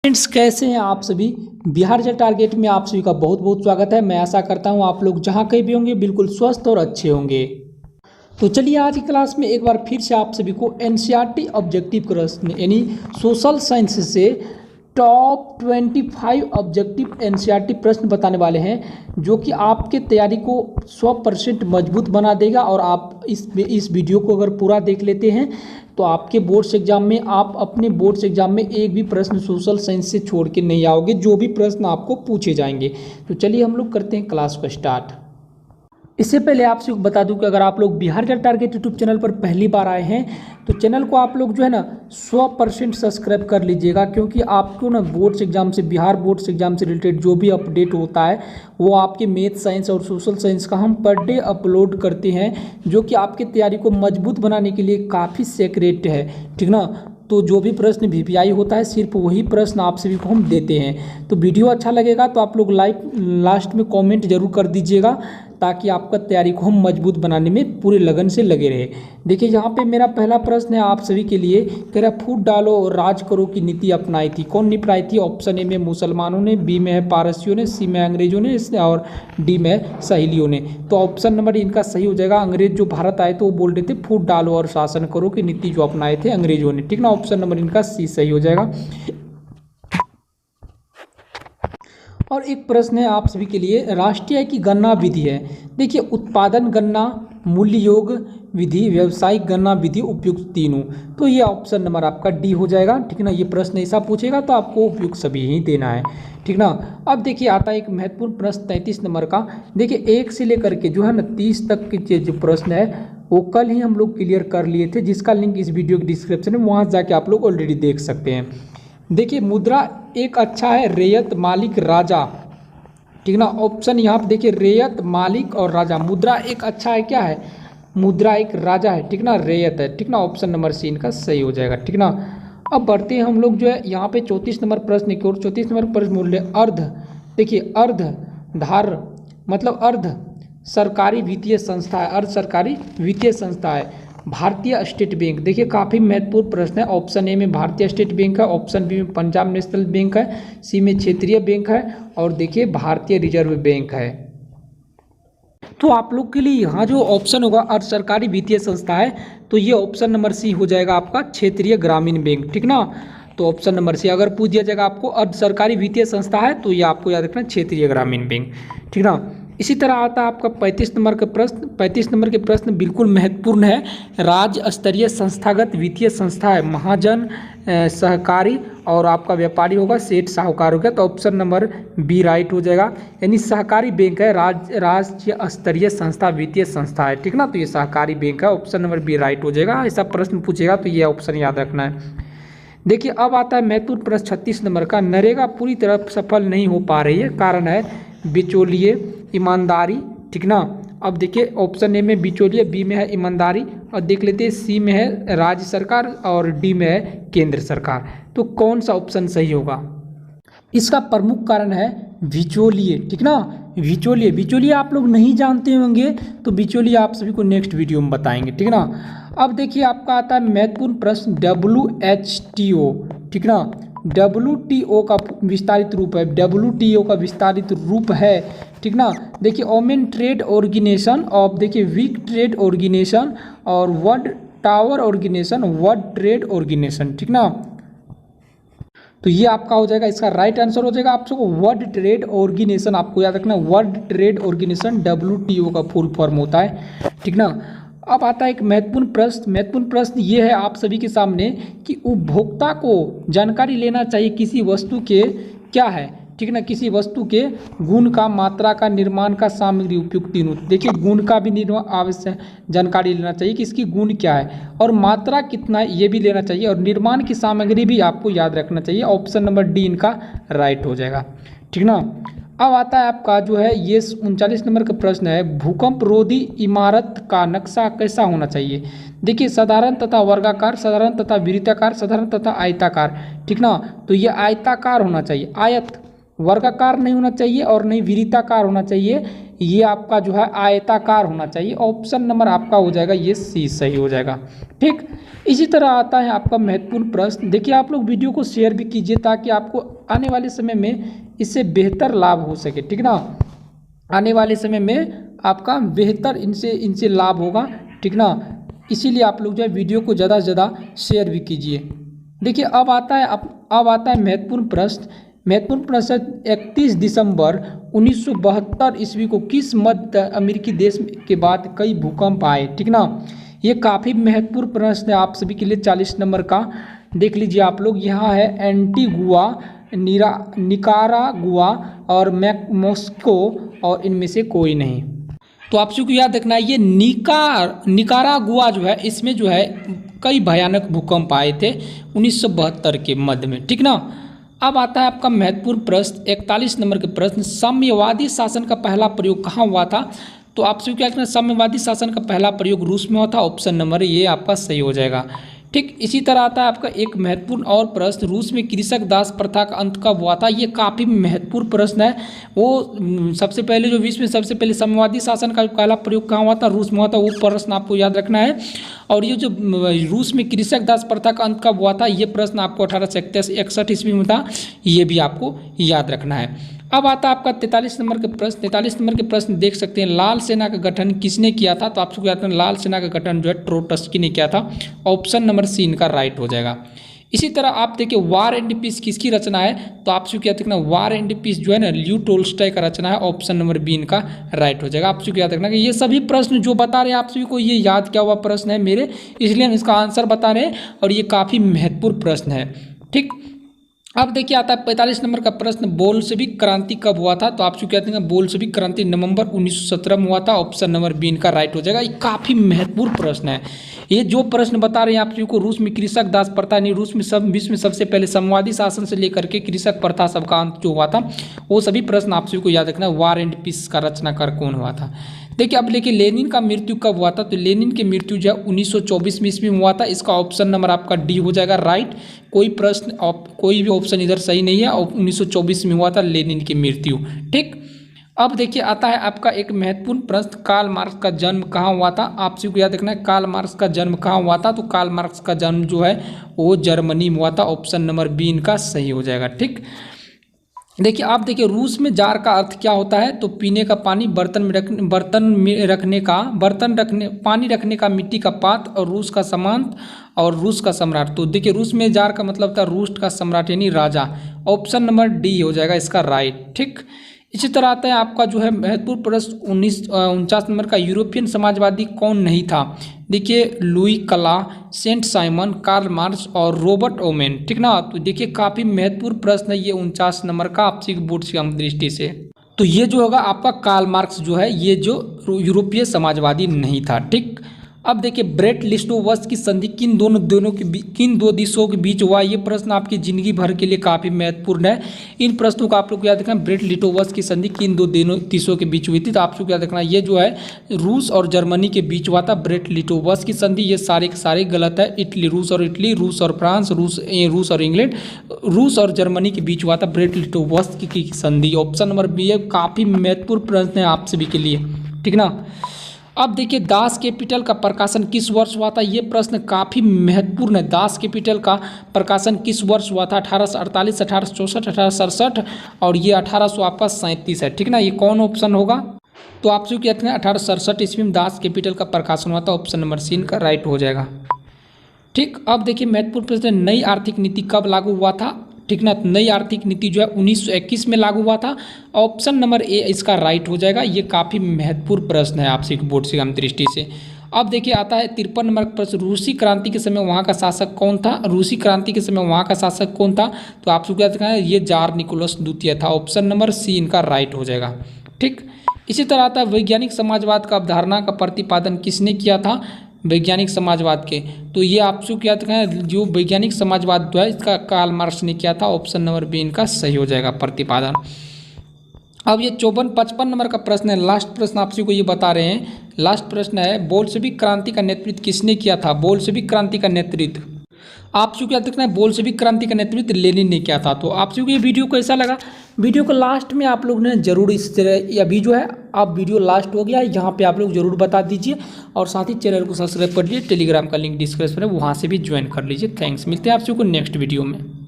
Friends, कैसे हैं आप सभी। बिहार जल टारगेट में आप सभी का बहुत बहुत स्वागत है। मैं आशा करता हूं आप लोग जहां कहीं भी होंगे बिल्कुल स्वस्थ और अच्छे होंगे। तो चलिए आज की क्लास में एक बार फिर से आप सभी को एनसीईआरटी ऑब्जेक्टिव प्रश्न यानी सोशल साइंस से टॉप 25 ऑब्जेक्टिव एनसीईआरटी प्रश्न बताने वाले हैं, जो कि आपके तैयारी को 100% मजबूत बना देगा। और आप इस वीडियो को अगर पूरा देख लेते हैं तो आपके बोर्ड्स एग्जाम में आप अपने बोर्ड्स एग्जाम में एक भी प्रश्न सोशल साइंस से छोड़ के नहीं आओगे, जो भी प्रश्न आपको पूछे जाएंगे। तो चलिए हम लोग करते हैं क्लास को स्टार्ट। इससे पहले आपसे बता दूं कि अगर आप लोग बिहार जल टारगेट यूट्यूब चैनल पर पहली बार आए हैं तो चैनल को आप लोग जो है ना 100% सब्सक्राइब कर लीजिएगा, क्योंकि आपको ना बोर्ड्स एग्जाम से, बिहार बोर्ड्स एग्जाम से रिलेटेड जो भी अपडेट होता है वो आपके मैथ साइंस और सोशल साइंस का हम पर डे अपलोड करते हैं, जो कि आपकी तैयारी को मजबूत बनाने के लिए काफ़ी सेक्रेट है, ठीक ना। तो जो भी प्रश्न वीपीआई होता है सिर्फ वही प्रश्न आप सभी को हम देते हैं। तो वीडियो अच्छा लगेगा तो आप लोग लास्ट में कमेंट जरूर कर दीजिएगा, ताकि आपका तैयारी को हम मजबूत बनाने में पूरे लगन से लगे रहे। देखिए यहाँ पे मेरा पहला प्रश्न है आप सभी के लिए, कह रहा फूट डालो और राज करो की नीति अपनाई थी। कौन अपनाई थी? ऑप्शन ए में मुसलमानों ने, बी में है पारसियों ने, सी में अंग्रेजों ने और डी में सहेलियों ने। तो ऑप्शन नंबर इनका सही हो जाएगा। अंग्रेज जो भारत आए थे वो बोल रहे थे फूट डालो और शासन करो की नीति जो अपनाए थे अंग्रेजों ने, ठीक ना। ऑप्शन नंबर इनका सी सही हो जाएगा। और एक प्रश्न है आप सभी के लिए, राष्ट्रीय आय की गणना विधि है। देखिए उत्पादन गणना, मूल्य योग विधि, व्यवसायिक गणना विधि, उपयुक्त तीनों। तो ये ऑप्शन नंबर आपका डी हो जाएगा, ठीक ना। ये प्रश्न ऐसा पूछेगा तो आपको उपयुक्त सभी ही देना है, ठीक ना। अब देखिए आता है एक महत्वपूर्ण प्रश्न 33 नंबर का। देखिए 1 से लेकर के जो है ना 30 तक के जो प्रश्न है वो कल ही हम लोग क्लियर कर लिए थे, जिसका लिंक इस वीडियो के डिस्क्रिप्शन में, वहाँ जाके आप लोग ऑलरेडी देख सकते हैं। देखिए मुद्रा एक अच्छा है, रेयत, मालिक, राजा, ठीक ना। ऑप्शन यहाँ पे देखिए रेयत, मालिक और राजा। मुद्रा एक अच्छा है, क्या है? मुद्रा एक राजा है, ठीक ना, रेयत है, ठीक ना। ऑप्शन नंबर सी इनका सही हो जाएगा, ठीक ना। अब बढ़ते हैं हम लोग जो है यहाँ पे 34 नंबर प्रश्न की ओर। 34 नंबर प्रश्न बोल रहे अर्ध। देखिए अर्ध धार मतलब अर्ध सरकारी वित्तीय संस्था है, अर्ध सरकारी वित्तीय संस्था है भारतीय स्टेट बैंक। देखिए काफ़ी महत्वपूर्ण प्रश्न है। ऑप्शन ए में भारतीय स्टेट बैंक है, ऑप्शन बी में पंजाब नेशनल बैंक है, सी में क्षेत्रीय बैंक है और देखिए भारतीय रिजर्व बैंक है। तो आप लोग के लिए यहाँ जो ऑप्शन होगा अर्ध सरकारी वित्तीय संस्था है, तो ये ऑप्शन नंबर सी हो जाएगा आपका क्षेत्रीय ग्रामीण बैंक, ठीक ना। तो ऑप्शन नंबर सी अगर पूछ दिया जाएगा आपको अर्ध सरकारी वित्तीय संस्था है तो ये आपको याद रखना क्षेत्रीय ग्रामीण बैंक, ठीक ना। इसी तरह आता है आपका 35 नंबर का प्रश्न। 35 नंबर के प्रश्न बिल्कुल महत्वपूर्ण है। राज्य स्तरीय संस्थागत वित्तीय संस्था है, महाजन, सहकारी और आपका व्यापारी होगा, सेठ साहूकार होगा। तो ऑप्शन नंबर बी राइट हो जाएगा, यानी सहकारी बैंक है, राज्य स्तरीय संस्था वित्तीय संस्था है, ठीक ना। तो ये सहकारी बैंक है, ऑप्शन नंबर बी राइट हो जाएगा। ऐसा प्रश्न पूछेगा तो ये ऑप्शन याद रखना है। देखिए अब आता है महत्वपूर्ण प्रश्न 36 नंबर का। नरेगा पूरी तरह सफल नहीं हो पा रही है, कारण है बिचौलिए, ईमानदारी, ठीक ना। अब देखिए ऑप्शन ए में बिचौलिए, बी में है ईमानदारी और देख लेते हैं सी में है राज्य सरकार और डी में है केंद्र सरकार। तो कौन सा ऑप्शन सही होगा? इसका प्रमुख कारण है बिचौलिए, ठीक ना। बिचौलिए, बिचौलिए आप लोग नहीं जानते होंगे तो बिचौलिए आप सभी को नेक्स्ट वीडियो में बताएंगे, ठीक ना। अब देखिए आपका आता है महत्वपूर्ण प्रश्न WHTO, ठीक ना। WTO का विस्तारित रूप है, WTO का विस्तारित रूप है, ठीक ना। देखिए ओमेन ट्रेड ऑर्गेनाइजेशन ऑफ, देखिए वीक ट्रेड ऑर्गेनाइजेशन और world tower organization, world trade organization, ठीक ना। तो ये आपका हो जाएगा, इसका राइट आंसर हो जाएगा आप सबको वर्ल्ड ट्रेड ऑर्गेनाइजेशन। आपको याद रखना वर्ल्ड ट्रेड ऑर्गेनाइजेशन WTO का फुल फॉर्म होता है, ठीक ना। अब आता है एक महत्वपूर्ण प्रश्न। महत्वपूर्ण प्रश्न ये है आप सभी के सामने कि उपभोक्ता को जानकारी लेना चाहिए किसी वस्तु के क्या है, ठीक ना, किसी वस्तु के गुण का, मात्रा का, निर्माण का, सामग्री, उपयुक्त तीनों। देखिए गुण का भी निर्माण आवश्यक जानकारी लेना चाहिए कि इसकी गुण क्या है और मात्रा कितना है ये भी लेना चाहिए और निर्माण की सामग्री भी आपको याद रखना चाहिए। ऑप्शन नंबर डी इनका राइट हो जाएगा, ठीक ना। अब आता है आपका जो है ये 39 नंबर का प्रश्न है, भूकंप रोधी इमारत का नक्शा कैसा होना चाहिए? देखिए साधारण तथा वर्गाकार, साधारण तथा वृत्ताकार, साधारण तथा आयताकार, ठीक ना। तो ये आयताकार होना चाहिए, आयत, वर्गाकार नहीं होना चाहिए और नहीं वृत्ताकार होना चाहिए। ये आपका जो है आयताकार होना चाहिए। ऑप्शन नंबर आपका हो जाएगा ये सी सही हो जाएगा। ठीक, इसी तरह आता है आपका महत्वपूर्ण प्रश्न। देखिए आप लोग वीडियो को शेयर भी कीजिए ताकि आपको आने वाले समय में इससे बेहतर लाभ हो सके। ठीक ना, आने वाले समय में आपका बेहतर इनसे लाभ होगा। ठीक ना, इसीलिए आप लोग जो है वीडियो को ज़्यादा से ज़्यादा शेयर भी कीजिए। देखिए अब आता है महत्वपूर्ण प्रश्न। महत्वपूर्ण प्रश्न 31 दिसंबर 1972 ईस्वी को किस मध्य अमेरिकी देश के बाद कई भूकंप आए। ठीक ना, ये काफ़ी महत्वपूर्ण प्रश्न है आप सभी के लिए। 40 नंबर का देख लीजिए आप लोग। यहाँ है एंटीगुआ, निकारागुआ और मॉस्को और इनमें से कोई नहीं। तो आप सबको याद रखना है ये निकारागुआ जो है इसमें जो है कई भयानक भूकंप आए थे 1972 के मध्य में। ठीक ना, अब आता है आपका महत्वपूर्ण प्रश्न 41 नंबर के प्रश्न। साम्यवादी शासन का पहला प्रयोग कहाँ हुआ था। तो आप सबको याद रखना साम्यवादी शासन का पहला प्रयोग रूस में हुआ था। ऑप्शन नंबर ये आपका सही हो जाएगा। ठीक, इसी तरह आता है आपका एक महत्वपूर्ण और प्रश्न। रूस में कृषक दास प्रथा का अंत कब हुआ था। ये काफ़ी महत्वपूर्ण प्रश्न है। वो सबसे पहले जो विश्व में सबसे पहले साम्यवादी शासन का पहला प्रयोग कहाँ हुआ था, रूस में हुआ था। वो प्रश्न आपको याद रखना है। और ये जो रूस में कृषक दास प्रथा का अंत कब हुआ था, ये प्रश्न आपको 1861 ईस्वी में था। ये भी आपको याद रखना है। अब आता है आपका 43 नंबर के प्रश्न। 43 नंबर के प्रश्न देख सकते हैं। लाल सेना का गठन किसने किया था। तो आप सबको याद रखना लाल सेना का गठन जो है ट्रोट्स्की ने किया था। ऑप्शन नंबर सी इनका राइट हो जाएगा। इसी तरह आप देखिए वार एंड पीस किसकी रचना है। तो आप सबको याद रखना वार एंड पीस जो है ना ल्यू टोल्स्टॉय का रचना है। ऑप्शन नंबर बी इनका राइट हो जाएगा। आप सबको याद रखना कि ये सभी प्रश्न जो बता रहे हैं आप सभी को ये याद किया हुआ प्रश्न है मेरे, इसलिए हम इसका आंसर बता रहे हैं और ये काफ़ी महत्वपूर्ण प्रश्न है। ठीक, अब देखिए आता है 45 नंबर का प्रश्न। बोल्शेविक क्रांति कब हुआ था। तो आप जो कहते हैं बोल्शेविक क्रांति नवंबर 1917 में हुआ था। ऑप्शन नंबर बी इनका राइट हो जाएगा। ये काफ़ी महत्वपूर्ण प्रश्न है। ये जो प्रश्न बता रहे हैं आप को रूस में कृषक दास प्रथा नहीं, रूस में विश्व में सबसे पहले साम्यवादी शासन से लेकर के कृषक प्रथा सबका अंत जो हुआ था, वो सभी प्रश्न आप सभी को याद रखना है। वार एंड पीस का रचनाकार कौन हुआ था। देखिए अब देखिए लेनिन का मृत्यु कब हुआ था। तो लेनिन की मृत्यु जो है 1924 में ईस्वी में हुआ था। इसका ऑप्शन नंबर आपका डी हो जाएगा राइट। कोई प्रश्न कोई भी ऑप्शन इधर सही नहीं है। 1924 में हुआ था लेनिन की मृत्यु। ठीक, अब देखिए आता है आपका एक महत्वपूर्ण प्रश्न। कार्ल मार्क्स का जन्म कहाँ हुआ था। आप सभी को याद रखना है कार्ल मार्क्स का जन्म कहाँ हुआ था। तो कार्ल मार्क्स का जन्म जो है वो जर्मनी में हुआ था। ऑप्शन नंबर बी इनका सही हो जाएगा। ठीक, देखिए आप देखिए रूस में जार का अर्थ क्या होता है। तो पीने का पानी, पानी रखने का मिट्टी का पात्र और रूस का सामंत और रूस का सम्राट। तो देखिए रूस में जार का मतलब था रूस का सम्राट यानी राजा। ऑप्शन नंबर डी हो जाएगा इसका राइट। ठीक, इसी तरह आता है आपका जो है महत्वपूर्ण प्रश्न 49 नंबर का। यूरोपियन समाजवादी कौन नहीं था। देखिए लुई कला, सेंट साइमन, कार्ल मार्क्स और रॉबर्ट ओमेन। ठीक ना, तो देखिए काफ़ी महत्वपूर्ण प्रश्न है ये 49 नंबर का आपसी बोर्ड से हम दृष्टि से। तो ये जो होगा आपका कार्ल मार्क्स जो है ये जो यूरोपीय समाजवादी नहीं था। ठीक, अब देखिए ब्रेट लिस्टोवस की संधि किन दो देशों के बीच हुआ। ये प्रश्न आपकी जिंदगी भर के लिए काफ़ी महत्वपूर्ण है। इन प्रश्नों को आप लोग याद रखना। ब्रेट लिस्टोवस की संधि किन दो देशों के बीच हुई थी। तो आप लोग याद रखना ये जो है रूस और जर्मनी के बीच हुआ था ब्रेट लिस्टोवस की संधि। ये सारे के सारे गलत है। रूस और फ्रांस, रूस और इंग्लैंड, रूस और जर्मनी के बीच हुआ था ब्रेट लिस्टोवस की संधि। ऑप्शन नंबर बी है। काफ़ी महत्वपूर्ण प्रश्न है आप सभी के लिए। ठीक ना, अब देखिए दास कैपिटल का प्रकाशन किस वर्ष हुआ था। ये प्रश्न काफ़ी महत्वपूर्ण है। दास कैपिटल का प्रकाशन किस वर्ष हुआ था। 1848, 1864, 1867 और ये 1837 है। ठीक ना, ये कौन ऑप्शन होगा। तो आप जो कहते हैं 1867 ईस्वी में दास कैपिटल का प्रकाशन हुआ था। ऑप्शन नंबर सी का राइट हो जाएगा। ठीक, अब देखिए महत्वपूर्ण प्रश्न नई आर्थिक नीति कब लागू हुआ था। ठीक ना, नई आर्थिक नीति जो है 1921 में लागू हुआ था। ऑप्शन नंबर ए इसका राइट हो जाएगा। ये काफ़ी महत्वपूर्ण प्रश्न है आपसे बोर्ड से हम दृष्टि से। अब देखिए आता है 53 नंबर प्रश्न। रूसी क्रांति के समय वहाँ का शासक कौन था। रूसी क्रांति के समय वहाँ का शासक कौन था। तो आप क्या देखना है ये जार निकोलस द्वितीय था। ऑप्शन नंबर सी इनका राइट हो जाएगा। ठीक, इसी तरह आता है वैज्ञानिक समाजवाद का अवधारणा का प्रतिपादन किसने किया था। वैज्ञानिक समाजवाद के, तो ये आपसे क्या था जो वैज्ञानिक समाजवाद जो है इसका कार्ल मार्क्स ने किया था। ऑप्शन नंबर बी इनका सही हो जाएगा प्रतिपादन। अब ये 55 नंबर का प्रश्न है। लास्ट प्रश्न आपसे को ये बता रहे हैं। लास्ट प्रश्न है बोल्शेविक क्रांति का नेतृत्व किसने किया था। बोल्शेविक क्रांति का नेतृत्व आप सभी को याद रखना है बोल्शेविक क्रांति का नेतृत्व लेनिन ने किया था। तो आप सभी को ये वीडियो कैसा लगा, वीडियो को लास्ट में आप लोग ने जरूर इस तरह, अभी जो है आप वीडियो लास्ट हो गया यहाँ पे आप लोग जरूर बता दीजिए, और साथ ही चैनल को सब्सक्राइब कर लीजिए। टेलीग्राम का लिंक डिस्क्रिप्शन है, वहाँ से भी ज्वाइन कर लीजिए। थैंक्स, मिलते हैं आप सभी को नेक्स्ट वीडियो में।